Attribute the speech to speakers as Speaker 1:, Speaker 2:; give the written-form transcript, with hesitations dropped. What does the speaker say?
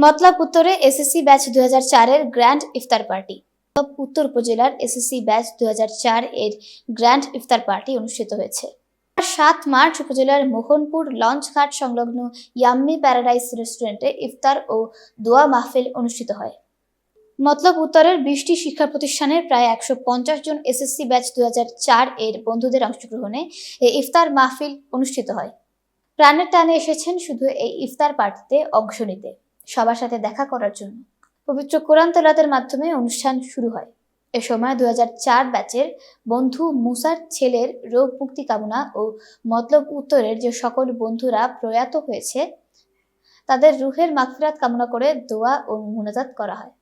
Speaker 1: মতলব উত্তরে SSC batch 2004 এর grand ইফতার party. উত্তর উপজেলার এসএসসি ব্যাচ 2004 এর গ্র্যান্ড ইফতার পার্টি অনুষ্ঠিত হয়েছে। 7 মার্চ উপজেলার মোহনপুর লঞ্চঘাট সংলগ্ন ইয়াম্মি প্যারাডাইস রেস্টুরেন্টে ইফতার ও দোয়া মাহফিল অনুষ্ঠিত হয়। মতলব উত্তরের 20টি শিক্ষা প্রতিষ্ঠানের প্রায় 150 জন এসএসসি ব্যাচ 2004 এর বন্ধুদের অংশগ্রহণে এই ইফতার মাহফিল অনুষ্ঠিত হয়। প্রাণের টানে এসেছেন শুধু এই ইফতার পার্টিতে অংশ নিতে, সবার সাথে দেখা করার জন্য। পবিত্র কোরআন তেলাওয়াতের মাধ্যমে অনুষ্ঠান শুরু হয়। এ সময় 2004 ব্যাচের বন্ধু মুসার ছেলের রোগ মুক্তি কামনা ও মতলব উত্তরের যে সকল বন্ধুরা প্রয়াত হয়েছে তাদের রুহের মাগফিরাত কামনা করে দোয়া ও মুনাজাত করা হয়।